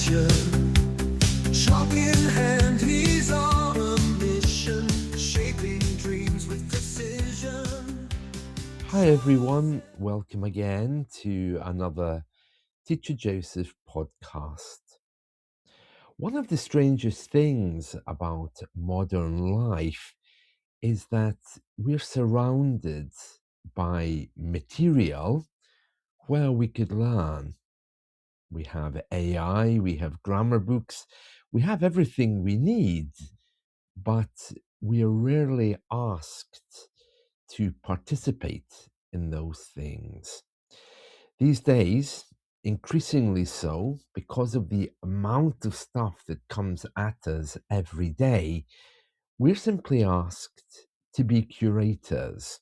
teacher. Chalk in hand, he's on a mission, shaping dreams with precision. Hi everyone, welcome again to another Teacher Joseph podcast. One of the strangest things about modern life is that we're surrounded by material where we could learn. We have AI, we have grammar books, we have everything we need, but we are rarely asked to participate in those things. These days, increasingly so, because of the amount of stuff that comes at us every day, we're simply asked to be curators.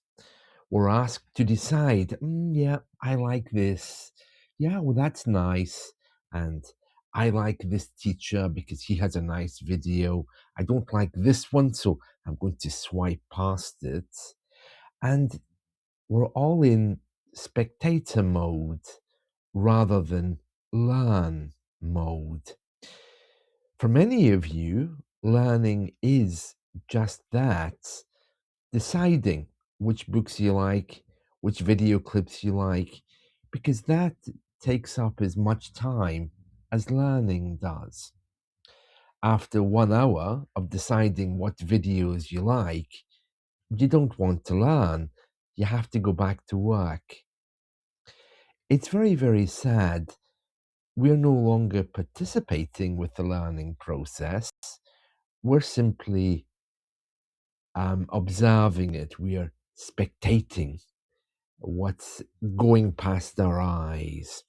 We're asked to decide, yeah, I like this. Yeah, well, that's nice. And I like this teacher because he has a nice video. I don't like this one, so I'm going to swipe past it. And we're all in spectator mode rather than learn mode. For many of you, learning is just that, deciding which books you like, which video clips you like, because that takes up as much time as learning does. After 1 hour of deciding what videos you like, you don't want to learn. You have to go back to work. It's very, very sad. We're no longer participating with the learning process. We're simply observing it. We are spectating what's going past our eyes.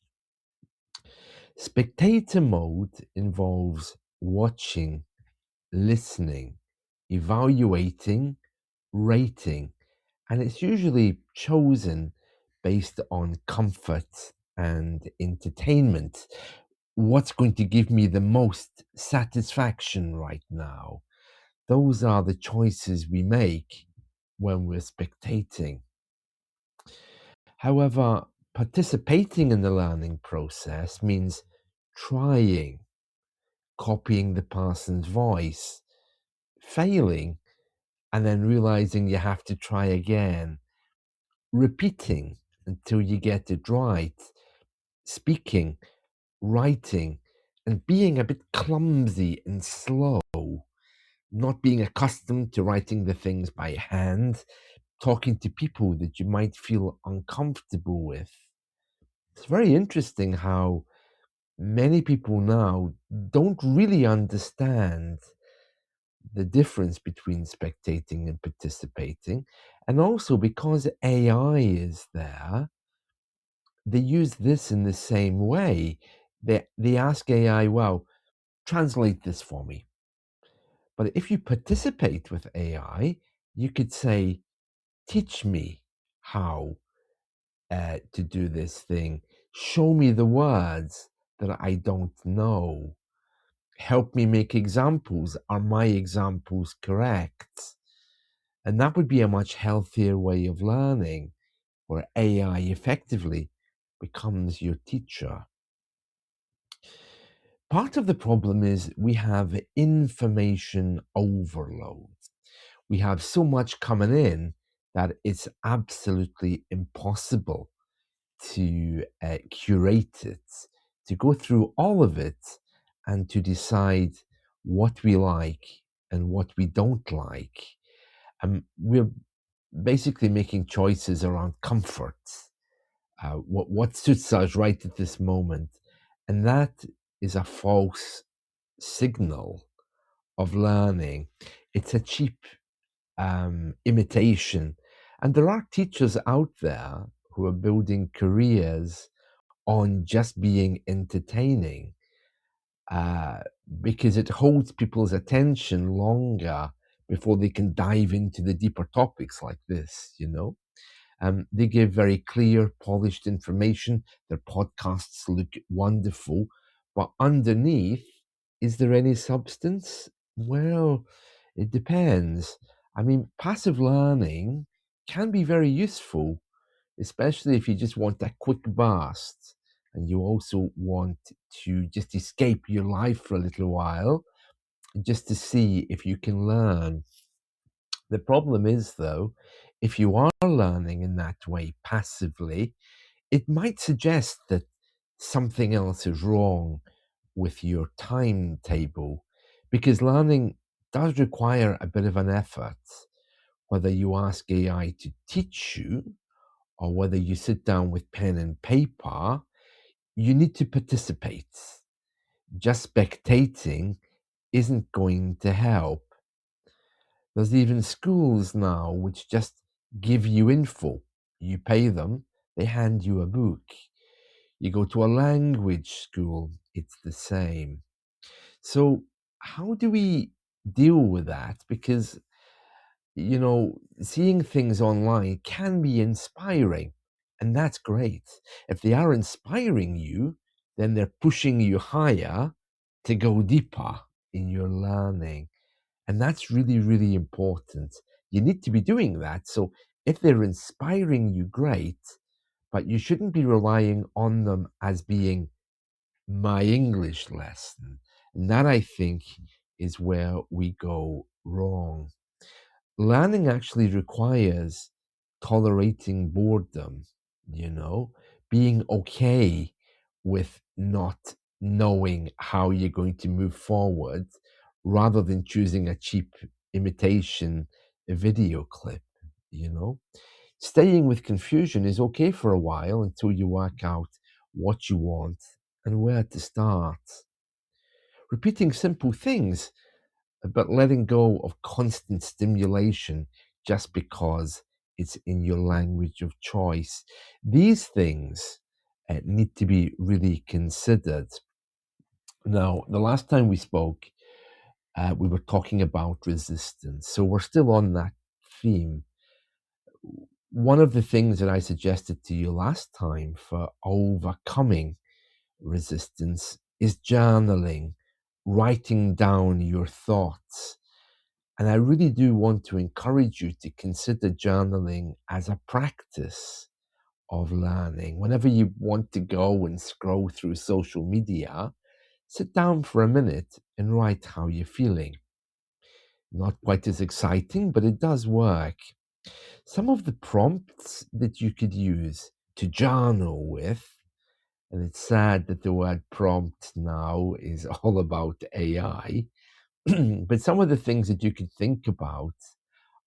Spectator mode involves watching, listening, evaluating, rating, and it's usually chosen based on comfort and entertainment. What's going to give me the most satisfaction right now? Those are the choices we make when we're spectating. However, participating in the learning process means trying, copying the person's voice, failing, and then realizing you have to try again, repeating until you get it right, speaking, writing, and being a bit clumsy and slow, not being accustomed to writing the things by hand, talking to people that you might feel uncomfortable with. It's very interesting how many people now don't really understand the difference between spectating and participating. And also because AI is there, they use this in the same way. They ask AI, well, translate this for me. But if you participate with AI, you could say, teach me how to do this thing. Show me the words that I don't know. Help me make examples. Are my examples correct? And that would be a much healthier way of learning, where AI effectively becomes your teacher. Part of the problem is we have information overload. We have so much coming in that it's absolutely impossible to curate it, to go through all of it and to decide what we like and what we don't like. We're basically making choices around comfort, what suits us right at this moment. And that is a false signal of learning. It's a cheap imitation. And there are teachers out there who are building careers on just being entertaining because it holds people's attention longer before they can dive into the deeper topics like this, you know. They give very clear, polished information. Their podcasts look wonderful. But underneath, is there any substance? Well, it depends. I mean, passive learning can be very useful, especially if you just want a quick burst and you also want to just escape your life for a little while, just to see if you can learn. The problem is, though, if you are learning in that way passively, it might suggest that something else is wrong with your timetable, because learning does require a bit of an effort, whether you ask AI to teach you or whether you sit down with pen and paper. You need to participate. Just spectating isn't going to help. There's even schools now which just give you info. You pay them, they hand you a book. You go to a language school, it's the same. So, how do we deal with that? Because, seeing things online can be inspiring, and that's great. If they are inspiring you, then they're pushing you higher to go deeper in your learning. And that's really, really important. You need to be doing that. So if they're inspiring you, great, but you shouldn't be relying on them as being my English lesson. And that, I think, is where we go wrong. Learning actually requires tolerating boredom, being okay with not knowing how you're going to move forward rather than choosing a cheap imitation video clip, you know. Staying with confusion is okay for a while until you work out what you want and where to start. Repeating simple things, but letting go of constant stimulation just because it's in your language of choice. These things need to be really considered. Now, the last time we spoke, we were talking about resistance. So we're still on that theme. One of the things that I suggested to you last time for overcoming resistance is journaling, writing down your thoughts. And I really do want to encourage you to consider journaling as a practice of learning. Whenever you want to go and scroll through social media, sit down for a minute and write how you're feeling. Not quite as exciting, but it does work. Some of the prompts that you could use to journal with, and it's sad that the word prompt now is all about AI, but some of the things that you could think about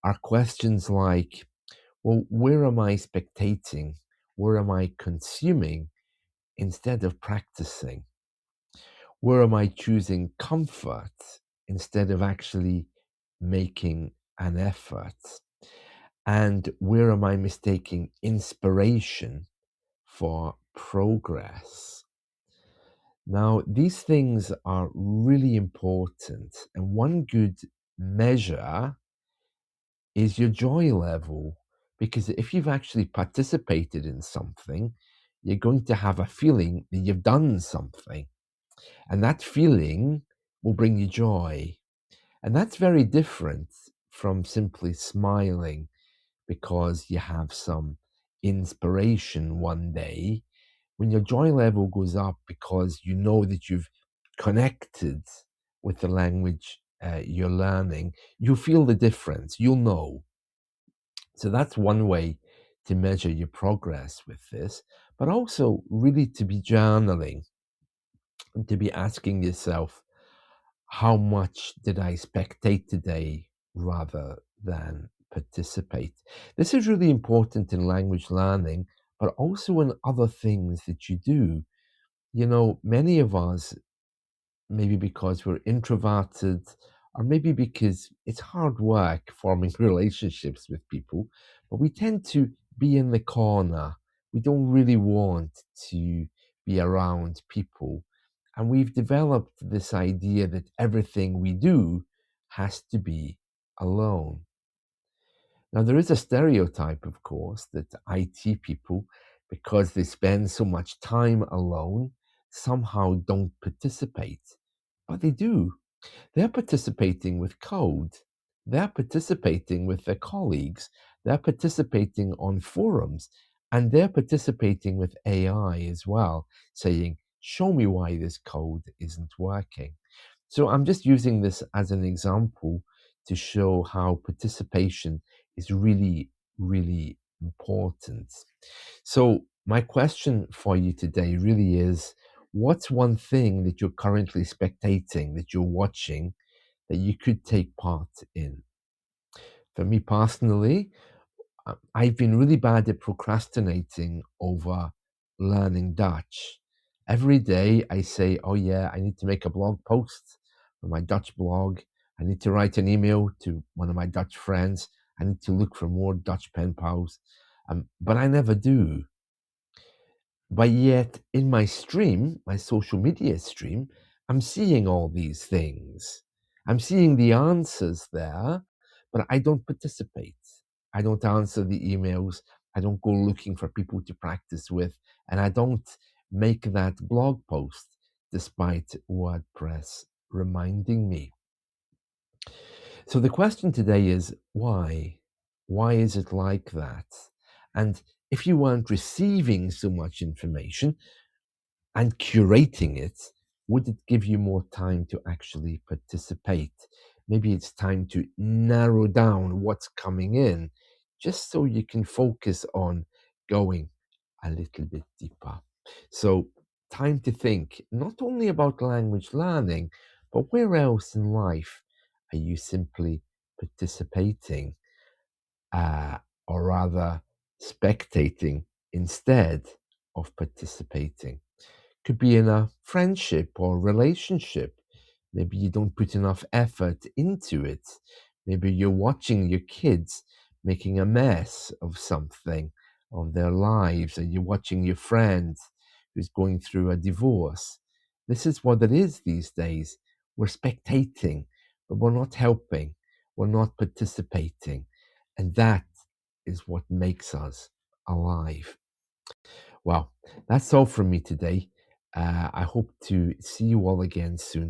are questions like, well, where am I spectating? Where am I consuming instead of practicing? Where am I choosing comfort instead of actually making an effort? And where am I mistaking inspiration for progress? Now, these things are really important, and one good measure is your joy level. Because if you've actually participated in something, you're going to have a feeling that you've done something. And that feeling will bring you joy. And that's very different from simply smiling because you have some inspiration one day. When your joy level goes up because you know that you've connected with the language you're learning, you feel the difference. You'll know. So that's one way to measure your progress with this, but also really to be journaling and to be asking yourself, how much did I spectate today rather than participate? This is really important in language learning, but also in other things that you do. Many of us, maybe because we're introverted, or maybe because it's hard work forming relationships with people, but we tend to be in the corner. We don't really want to be around people. And we've developed this idea that everything we do has to be alone. Now, there is a stereotype, of course, that IT people, because they spend so much time alone, somehow don't participate. But they do. They're participating with code. They're participating with their colleagues. They're participating on forums. And they're participating with AI as well, saying, show me why this code isn't working. So I'm just using this as an example to show how participation is really, really important. So my question for you today really is, what's one thing that you're currently spectating, that you're watching, that you could take part in? For me personally, I've been really bad at procrastinating over learning Dutch. Every day I say, oh yeah, I need to make a blog post for my Dutch blog. I need to write an email to one of my Dutch friends. I need to look for more Dutch pen pals. But I never do. But yet, in my stream, my social media stream, I'm seeing all these things. I'm seeing the answers there, but I don't participate. I don't answer the emails. I don't go looking for people to practice with. And I don't make that blog post despite WordPress reminding me. So the question today is why? Why is it like that? And if you weren't receiving so much information, and curating it, would it give you more time to actually participate? Maybe it's time to narrow down what's coming in just so you can focus on going a little bit deeper. So, time to think not only about language learning, but where else in life are you simply participating, uh, or rather spectating instead of participating? Could be in a friendship or relationship. Maybe you don't put enough effort into it. Maybe you're watching your kids making a mess of something, of their lives, and you're watching your friend who's going through a divorce. This is what it is these days. We're spectating, but we're not helping. We're not participating. And that is what makes us alive. Well, that's all from me today. I hope to see you all again soon.